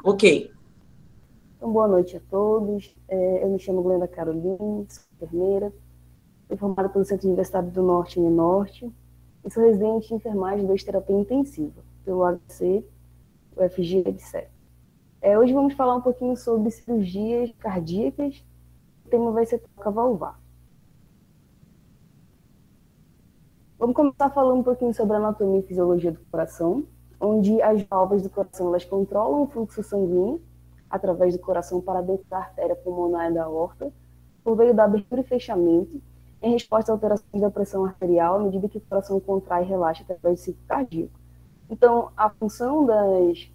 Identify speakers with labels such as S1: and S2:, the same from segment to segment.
S1: Ok.
S2: Então, boa noite a todos. Eu me chamo Glenda Carolina, sou enfermeira, fui formada pelo Centro Universitário do Norte, Uninorte, e sou residente de enfermagem de terapia intensiva, pelo HC, UFG, etc. Hoje vamos falar um pouquinho sobre cirurgias cardíacas. O tema vai ser troca valvar. Vamos começar falando um pouquinho sobre a anatomia e fisiologia do coração, onde as válvulas do coração elas controlam o fluxo sanguíneo através do coração para dentro da artéria pulmonar e da aorta, por meio da abertura e fechamento, em resposta a alterações da pressão arterial, à medida que o coração contrai e relaxa através do ciclo cardíaco. Então, a função das...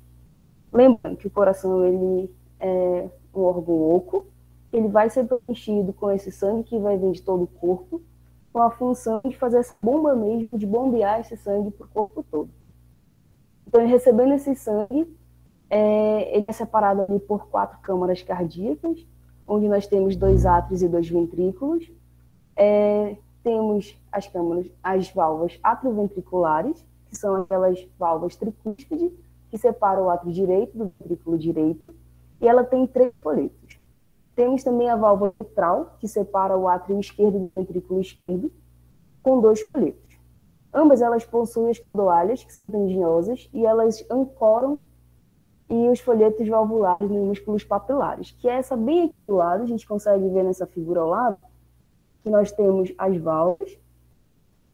S2: Lembrando que o coração ele é um órgão oco, ele vai ser preenchido com esse sangue que vai vir de todo o corpo, com a função de fazer essa bomba mesmo, de bombear esse sangue para o corpo todo. Então, recebendo esse sangue, ele é separado ali por 4 câmaras cardíacas, onde nós temos 2 átrios e 2 ventrículos. Temos as válvulas atrioventriculares, que são aquelas válvulas tricúspide, que separam o átrio direito do ventrículo direito, e ela tem 3 folhetos. Temos também a válvula mitral, que separa o átrio esquerdo do ventrículo esquerdo, com 2 folhetos. Ambas elas possuem as caudalhas, que são tendinosas, e elas ancoram e os folhetos valvulares nos músculos papilares, que é essa bem aqui do lado, a gente consegue ver nessa figura ao lado, que nós temos as válvulas,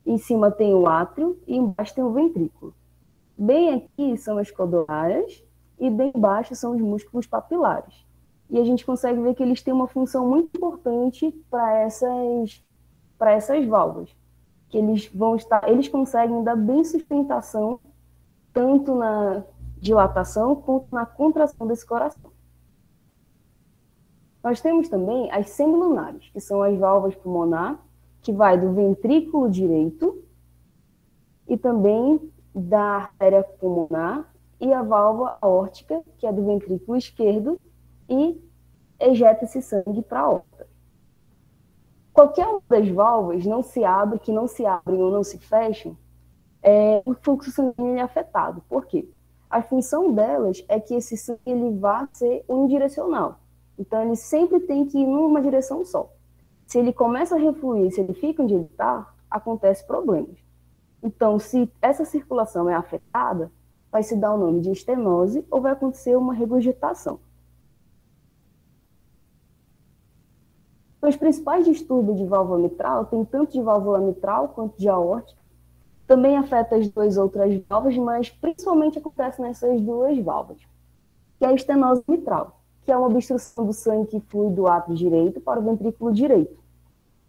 S2: em cima tem o átrio e embaixo tem o ventrículo. Bem aqui são as caudalhas e bem embaixo são os músculos papilares. E a gente consegue ver que eles têm uma função muito importante para essas válvulas, que eles conseguem dar bem sustentação tanto na dilatação quanto na contração desse coração. Nós temos também as semilunares, que são as válvulas pulmonar, que vai do ventrículo direito e também da artéria pulmonar, e a válvula aórtica, que é do ventrículo esquerdo, e ejeta esse sangue para a aorta. Qualquer uma das válvulas que não se abrem ou não se fecham, o fluxo sanguíneo é afetado. Por quê? A função delas é que esse sangue ele vá ser unidirecional. Então, ele sempre tem que ir numa direção só. Se ele começa a refluir, se ele fica onde ele está, acontece problemas. Então, se essa circulação é afetada, vai se dar o nome de estenose ou vai acontecer uma regurgitação. Então, os principais distúrbios de válvula mitral, tem tanto de válvula mitral quanto de aórtica, também afeta as 2 outras válvulas, mas principalmente acontece nessas 2 válvulas, que é a estenose mitral, que é uma obstrução do sangue que flui do átrio direito para o ventrículo direito.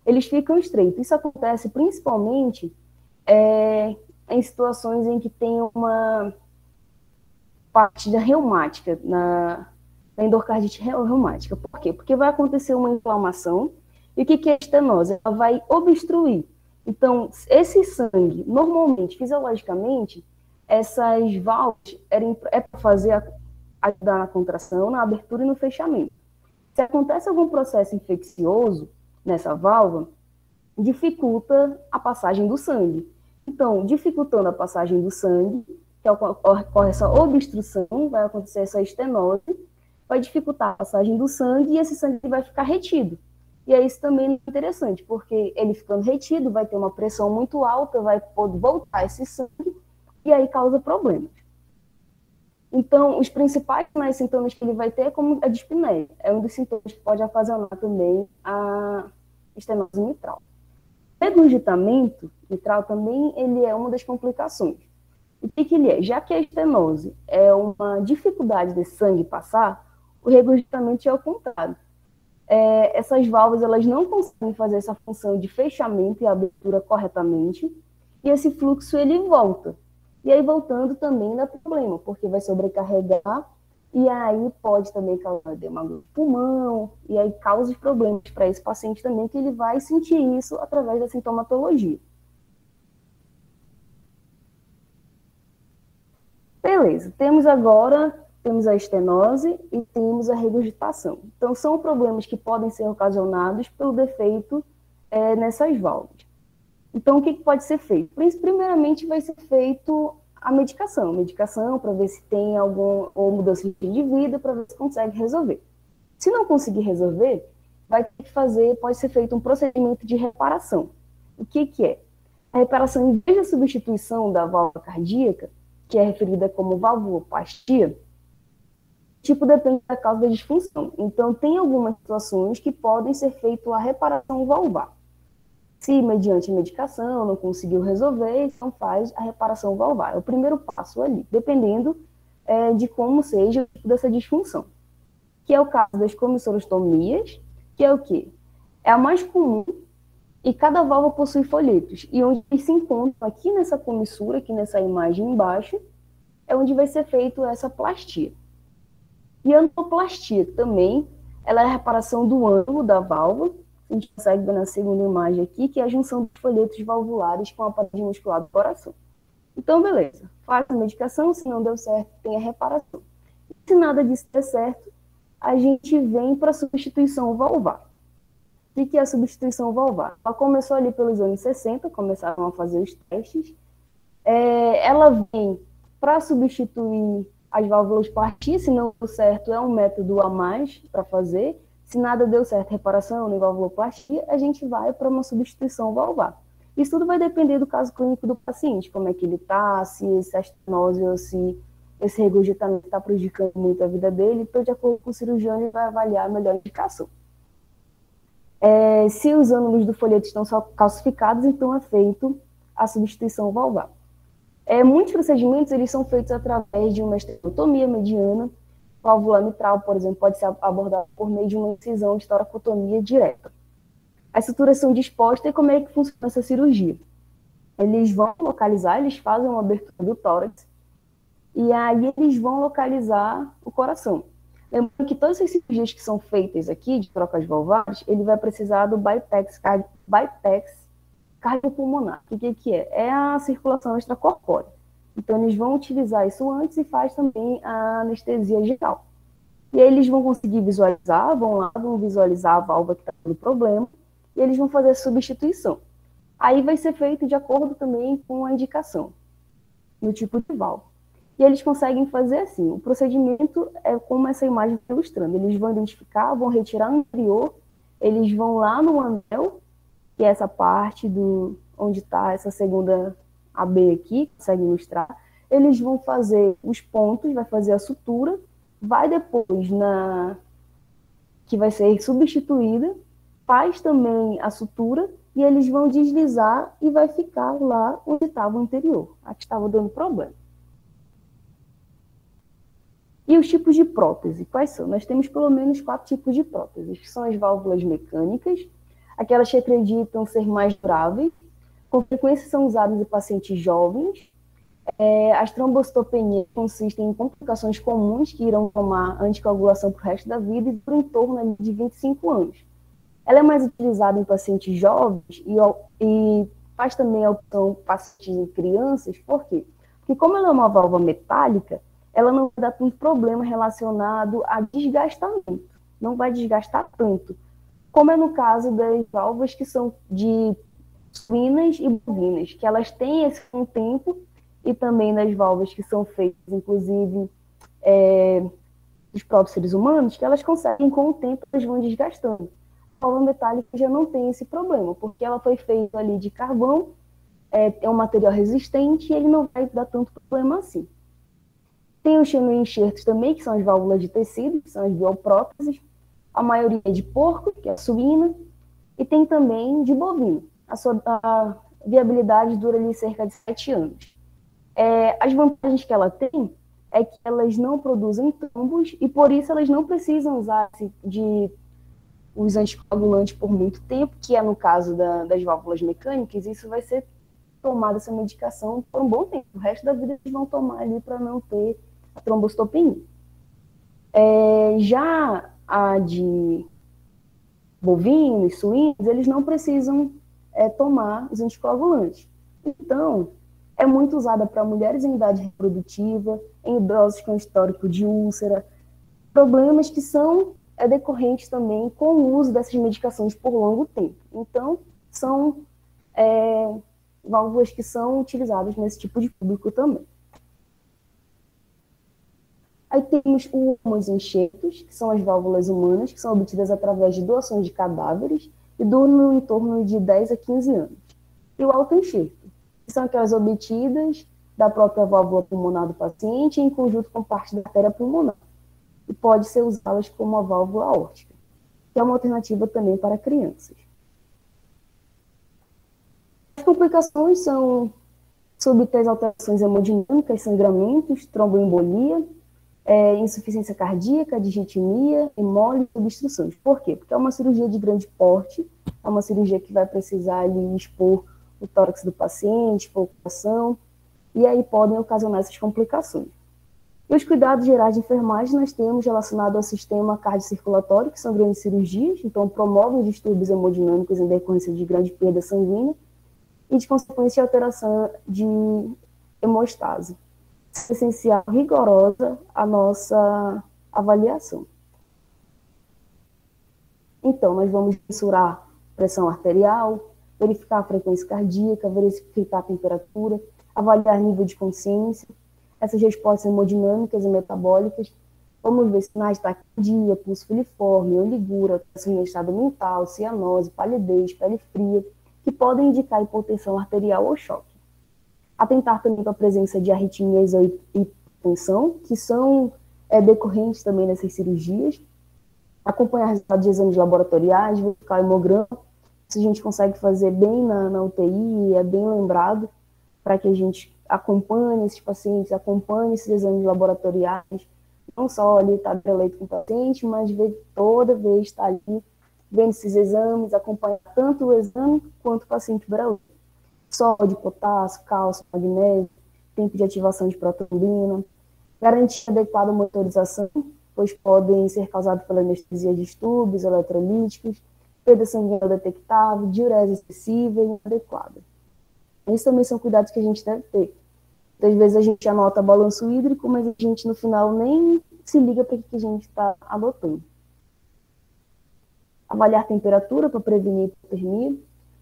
S2: Eles ficam estreitos. Isso acontece principalmente em situações em que tem uma partida reumática, na endocardite reumática. Por quê? Porque vai acontecer uma inflamação, e o que é a estenose? Ela vai obstruir. Então, esse sangue, normalmente, fisiologicamente, essas válvulas é para ajudar na contração, na abertura e no fechamento. Se acontece algum processo infeccioso nessa válvula, dificulta a passagem do sangue. Então, dificultando a passagem do sangue, que ocorre essa obstrução, vai acontecer essa estenose, vai dificultar a passagem do sangue e esse sangue vai ficar retido. E aí isso também é interessante, porque ele ficando retido vai ter uma pressão muito alta, vai poder voltar esse sangue e aí causa problemas. Então, os principais sintomas que ele vai ter é como a dispneia. É um dos sintomas que pode ocasionar também a estenose mitral. O regurgitamento mitral também ele é uma das complicações. O que ele é? Já que a estenose é uma dificuldade desse sangue passar, o regurgitamento é o contrário. Essas válvulas elas não conseguem fazer essa função de fechamento e abertura corretamente, e esse fluxo ele volta. E aí voltando também dá problema, porque vai sobrecarregar, e aí pode também causar edema do pulmão, e aí causa problemas para esse paciente também, que ele vai sentir isso através da sintomatologia. Beleza, temos a estenose e temos a regurgitação. Então, são problemas que podem ser ocasionados pelo defeito nessas válvulas. Então, o que pode ser feito? Primeiramente, vai ser feito a medicação para ver se tem algum, ou mudança de estilo de vida, para ver se consegue resolver. Se não conseguir resolver, vai ter que fazer, pode ser feito um procedimento de reparação. O que é? A reparação, em vez da substituição da válvula cardíaca, que é referida como valvuloplastia, tipo depende da causa da disfunção. Então, tem algumas situações que podem ser feita a reparação valvar. Se, mediante a medicação, não conseguiu resolver, então faz a reparação valvar. É o primeiro passo ali, dependendo de como seja o tipo dessa disfunção. Que é o caso das comissurostomias, que é o quê? É a mais comum, e cada válvula possui folhetos. E onde eles se encontram aqui nessa comissura, aqui nessa imagem embaixo, é onde vai ser feita essa plastia. E a angioplastia também, ela é a reparação do ângulo da válvula. A gente consegue ver na segunda imagem aqui, que é a junção dos folhetos valvulares com a parede muscular do coração. Então, beleza. Faz a medicação, se não deu certo, tem a reparação. E se nada disso der certo, a gente vem para a substituição valvar. O que é a substituição valvar? Ela começou ali pelos anos 60, começaram a fazer os testes. Ela vem para substituir as válvulas plastia, se não deu certo, é um método a mais para fazer. Se nada deu certo, reparação em valvuloplastia, a gente vai para uma substituição valvar. Isso tudo vai depender do caso clínico do paciente, como é que ele está, se essa estenose ou se esse regurgitamento está prejudicando muito a vida dele. Então, de acordo com o cirurgião, ele vai avaliar a melhor indicação. Se os ângulos do folheto estão só calcificados, então é feito a substituição valvar. Muitos procedimentos eles são feitos através de uma esterotomia mediana. Válvula mitral, por exemplo, pode ser abordada por meio de uma incisão de toracotomia direta. As suturas são dispostas e como é que funciona essa cirurgia? Eles vão localizar, eles fazem uma abertura do tórax e aí eles vão localizar o coração. Lembrando que todas as cirurgias que são feitas aqui, de trocas valvares, ele vai precisar do bypass cardiopulmonar. O que é? É a circulação extracorpórea. Então, eles vão utilizar isso antes e faz também a anestesia geral. E aí eles vão conseguir visualizar, vão visualizar a válvula que está tendo problema, e eles vão fazer a substituição. Aí vai ser feito de acordo também com a indicação, no tipo de válvula. E eles conseguem fazer assim, o procedimento é como essa imagem está ilustrando. Eles vão identificar, vão retirar o anterior, eles vão lá no anel, que é essa parte onde está essa segunda AB aqui, consegue ilustrar. Eles vão fazer os pontos, vai fazer a sutura, vai depois que vai ser substituída, faz também a sutura, e eles vão deslizar e vai ficar lá onde estava o anterior, a que estava dando problema. E os tipos de prótese, quais são? Nós temos pelo menos 4 tipos de próteses, que são as válvulas mecânicas, aquelas que acreditam ser mais duráveis, com frequência são usadas em pacientes jovens. As trombocitopenias consistem em complicações comuns que irão tomar anticoagulação para o resto da vida e por em torno de 25 anos. Ela é mais utilizada em pacientes jovens e faz também a opção pacientes em crianças. Por quê? Porque como ela é uma válvula metálica, ela não vai dar tanto problema relacionado a desgastamento. Não vai desgastar tanto, como é no caso das válvulas que são de suínas e bovinas, que elas têm esse tempo, e também nas válvulas que são feitas, inclusive, dos próprios seres humanos, que elas conseguem, com o tempo, elas vão desgastando. A válvula metálica já não tem esse problema, porque ela foi feita ali de carvão, é um material resistente, e ele não vai dar tanto problema assim. Tem os xenoenxertos também, que são as válvulas de tecido, que são as biopróteses, a maioria é de porco, que é a suína, e tem também de bovino. A viabilidade dura ali cerca de 7 anos. As vantagens que ela tem é que elas não produzem trombos e, por isso, elas não precisam usar os anticoagulantes por muito tempo, que é no caso das válvulas mecânicas. Isso vai ser tomada, essa medicação, por um bom tempo. O resto da vida eles vão tomar ali para não ter a trombocitopenia. Já a de bovinos, suínos, eles não precisam tomar os anticoagulantes. Então, é muito usada para mulheres em idade reprodutiva, em idosos com histórico de úlcera, problemas que são decorrentes também com o uso dessas medicações por longo tempo. Então, são válvulas que são utilizadas nesse tipo de público também. Aí temos os enxertos, que são as válvulas humanas, que são obtidas através de doações de cadáveres e duram em torno de 10 a 15 anos. E o autoenxerto, que são aquelas obtidas da própria válvula pulmonar do paciente em conjunto com parte da artéria pulmonar. E pode ser usadas como a válvula aórtica, que é uma alternativa também para crianças. As complicações são subter as alterações hemodinâmicas, sangramentos, tromboembolia, insuficiência cardíaca, disritmia, hemólise e obstruções. Por quê? Porque é uma cirurgia de grande porte, é uma cirurgia que vai precisar ali, expor o tórax do paciente, preocupação, e aí podem ocasionar essas complicações. E os cuidados gerais de enfermagem nós temos relacionado ao sistema cardiocirculatório, que são grandes cirurgias, então promovem distúrbios hemodinâmicos em decorrência de grande perda sanguínea e de consequência alteração de hemostase. É essencial, rigorosa a nossa avaliação. Então, nós vamos mensurar pressão arterial, verificar a frequência cardíaca, verificar a temperatura, avaliar nível de consciência, essas respostas hemodinâmicas e metabólicas. Vamos ver sinais de taquicardia, pulso filiforme, oligura, alteração em estado mental, cianose, palidez, pele fria, que podem indicar hipotensão arterial ou choque. Atentar também para a presença de arritmias ou hipotensão, que são decorrentes também dessas cirurgias. Acompanhar resultados de exames laboratoriais, verificar o hemograma. Isso a gente consegue fazer bem na UTI, é bem lembrado, para que a gente acompanhe esses pacientes, acompanhe esses exames laboratoriais, não só ali estar eleito com o paciente, mas ver toda vez estar ali, vendo esses exames, acompanhar tanto o exame quanto o paciente brasileiro. Sódio, potássio, cálcio, magnésio, tempo de ativação de protrombina, garantir adequada monitorização, pois podem ser causados pela anestesia de distúrbios eletrolíticos, perda sanguínea detectável, diurese excessiva e inadequada. Esses também são cuidados que a gente deve ter. Muitas vezes a gente anota balanço hídrico, mas a gente no final nem se liga para o que a gente está adotando. Avaliar a temperatura para prevenir hipotermia,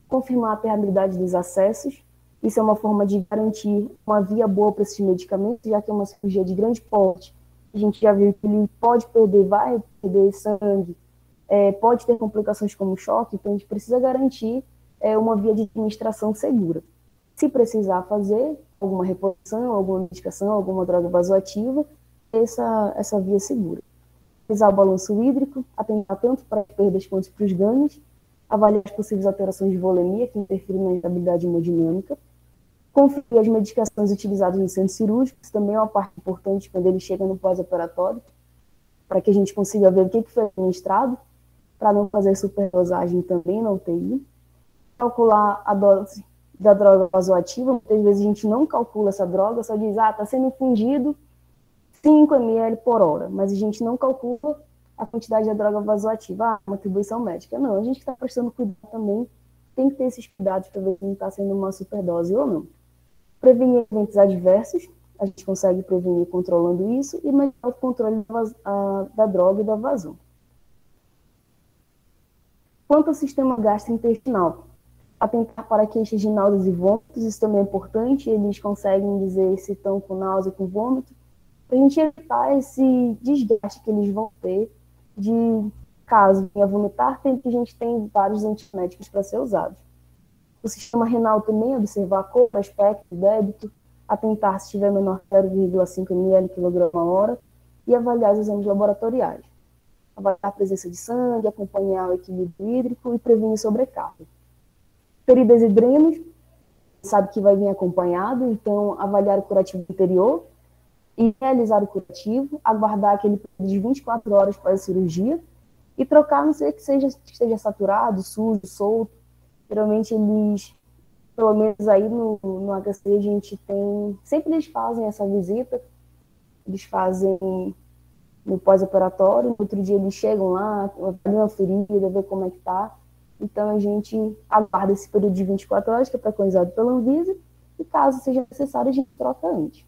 S2: confirmar a permeabilidade dos acessos. Isso é uma forma de garantir uma via boa para esses medicamentos, já que é uma cirurgia de grande porte. A gente já viu que ele pode perder, vai perder sangue, pode ter complicações como choque, então a gente precisa garantir uma via de administração segura. Se precisar fazer alguma reposição, alguma medicação, alguma droga vasoativa, essa via segura. Realizar o balanço hídrico, atentar tanto para as perdas quanto para os ganhos, avaliar as possíveis alterações de volemia que interferem na estabilidade hemodinâmica, conferir as medicações utilizadas no centro cirúrgico, isso também é uma parte importante quando ele chega no pós-operatório, para que a gente consiga ver o que foi administrado, para não fazer superdosagem também na UTI, calcular a dose da droga vasoativa. Muitas vezes a gente não calcula essa droga, só diz, está sendo infundido 5 ml por hora, mas a gente não calcula a quantidade da droga vasoativa, uma atribuição médica. Não, a gente está prestando cuidado também, tem que ter esses cuidados para ver se não está sendo uma superdose ou não. Prevenir eventos adversos, a gente consegue prevenir controlando isso, e melhorar o controle da droga e da vazão. Quanto ao sistema gastrointestinal, atentar para queixas de náuseas e vômitos, isso também é importante, eles conseguem dizer se estão com náusea, com vômito, para a gente evitar esse desgaste que eles vão ter de caso venha vomitar, a gente tem vários antieméticos para ser usados. O sistema renal também, observar a cor, aspecto, débito, atentar se tiver menor que 0,5 ml kg hora e avaliar os exames laboratoriais. Avaliar a presença de sangue, acompanhar o equilíbrio hídrico e prevenir sobrecarga. Feridas e drenos, sabe que vai vir acompanhado, então avaliar o curativo anterior e realizar o curativo, aguardar aquele período de 24 horas para a cirurgia e trocar, não sei que esteja saturado, sujo, solto. Geralmente eles, pelo menos aí no HC, a gente tem, sempre eles fazem essa visita, eles fazem no pós-operatório, no outro dia eles chegam lá, avaliam a ferida, ver como é que tá. Então a gente aguarda esse período de 24 horas, que é preconizado pela Anvisa, e caso seja necessário, a gente troca antes.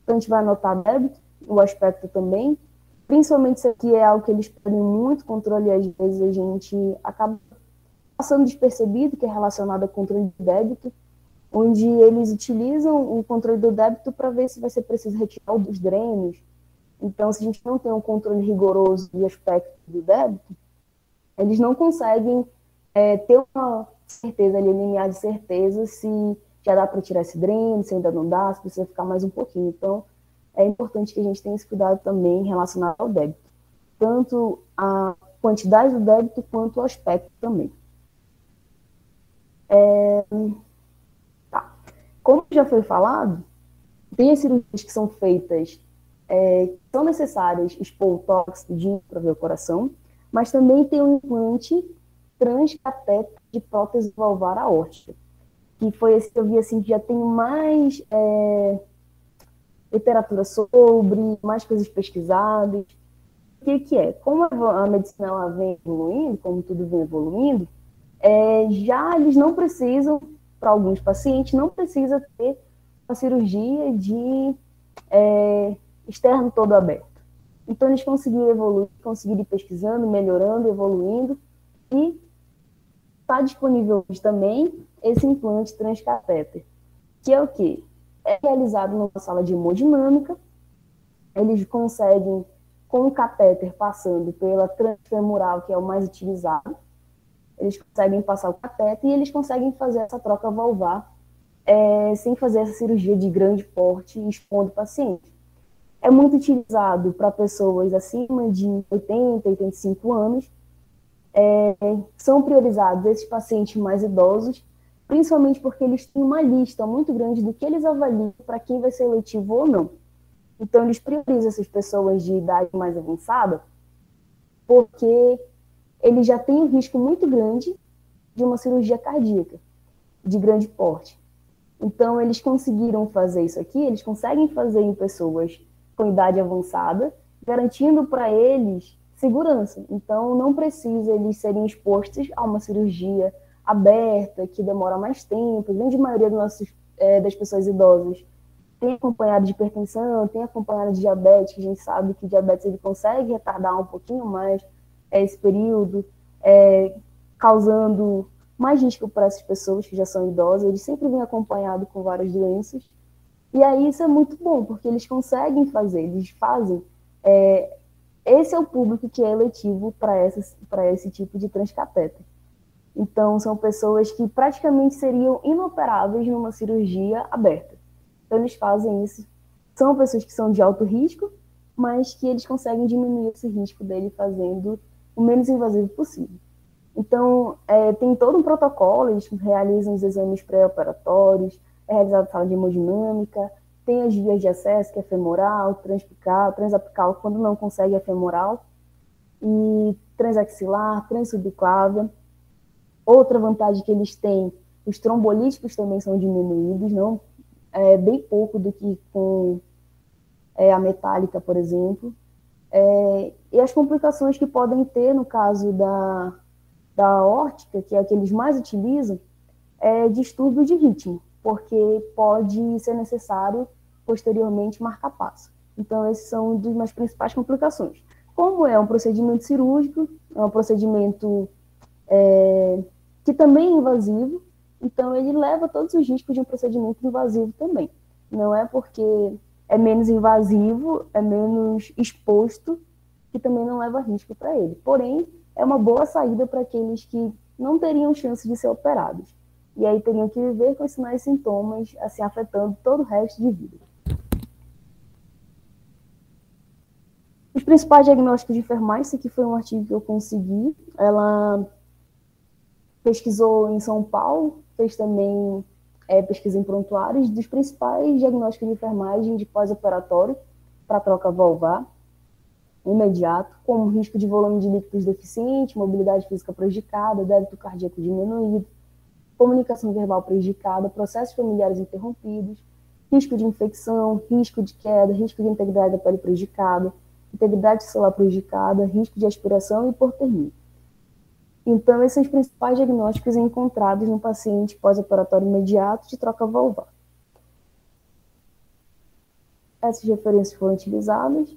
S2: Então a gente vai anotar débito, o aspecto também, principalmente isso aqui é algo que eles pedem muito controle, e às vezes a gente acaba passando despercebido, que é relacionado ao controle de débito, onde eles utilizam o controle do débito para ver se vai ser preciso retirar os drenos, Então, se a gente não tem um controle rigoroso de aspecto do débito, eles não conseguem ter uma certeza ali, limiar de certeza se já dá para tirar esse dreno, se ainda não dá, se precisa ficar mais um pouquinho. Então, é importante que a gente tenha esse cuidado também relacionado ao débito. Tanto a quantidade do débito quanto o aspecto também. Tá. Como já foi falado, tem as cirurgias que são feitas, são necessárias expor o tórax para ver o coração, mas também tem um implante transcatéter de prótese valvar aórtica, que foi esse que eu vi assim, que já tem mais literatura sobre, mais coisas pesquisadas. O que é? Como a medicina ela vem evoluindo, como tudo vem evoluindo, já eles não precisam, para alguns pacientes, não precisa ter uma cirurgia de externo todo aberto. Então, eles conseguiram evoluir, conseguiram ir pesquisando, melhorando, evoluindo, e está disponível hoje também esse implante transcatéter, que é o quê? É realizado numa sala de hemodinâmica, eles conseguem, com o catéter passando pela transfemoral, que é o mais utilizado, eles conseguem passar o catéter e eles conseguem fazer essa troca valvar sem fazer essa cirurgia de grande porte e expondo o paciente. É muito utilizado para pessoas acima de 80, 85 anos. São priorizados esses pacientes mais idosos, principalmente porque eles têm uma lista muito grande do que eles avaliam para quem vai ser eletivo ou não. Então, eles priorizam essas pessoas de idade mais avançada porque eles já têm um risco muito grande de uma cirurgia cardíaca, de grande porte. Então, eles conseguiram fazer isso aqui, eles conseguem fazer em pessoas com idade avançada, garantindo para eles segurança. Então, não precisa eles serem expostos a uma cirurgia aberta, que demora mais tempo. A grande maioria das pessoas idosas tem acompanhado de hipertensão, tem acompanhado de diabetes, que a gente sabe que o diabetes ele consegue retardar um pouquinho mais esse período, causando mais risco para essas pessoas que já são idosas. Eles sempre vêm acompanhados com várias doenças. E aí isso é muito bom, porque eles conseguem fazer, eles fazem. Esse é o público que é eletivo para esse tipo de transcatéter. Então, são pessoas que praticamente seriam inoperáveis numa cirurgia aberta. Então, eles fazem isso. São pessoas que são de alto risco, mas que eles conseguem diminuir esse risco dele fazendo o menos invasivo possível. Então, tem todo um protocolo, eles realizam os exames pré-operatórios, é realizada a sala de hemodinâmica, tem as vias de acesso, que é femoral, transapical, quando não consegue é femoral, e transaxilar, transubclávia. Outra vantagem que eles têm, os trombolíticos também são diminuídos, não bem pouco do que com a metálica, por exemplo. E as complicações que podem ter no caso da aórtica, que é a que eles mais utilizam, é distúrbio de ritmo, porque pode ser necessário posteriormente marcar passo. Então, esses são uma das principais complicações. Como é um procedimento cirúrgico, é um procedimento que também é invasivo, então ele leva todos os riscos de um procedimento invasivo também. Não é porque é menos invasivo, é menos exposto, que também não leva risco para ele. Porém, é uma boa saída para aqueles que não teriam chance de ser operados. E aí teriam que viver com sinais e sintomas, assim, afetando todo o resto de vida. Os principais diagnósticos de enfermagem, esse aqui foi um artigo que eu consegui. Ela pesquisou em São Paulo, fez também pesquisa em prontuários dos principais diagnósticos de enfermagem de pós-operatório para troca valvar imediato, como risco de volume de líquidos deficiente, mobilidade física prejudicada, débito cardíaco diminuído, comunicação verbal prejudicada, processos familiares interrompidos, risco de infecção, risco de queda, risco de integridade da pele prejudicada, integridade celular prejudicada, risco de aspiração e hipotermia. Então, esses são os principais diagnósticos encontrados no paciente pós-operatório imediato de troca valvar. Essas referências foram utilizadas.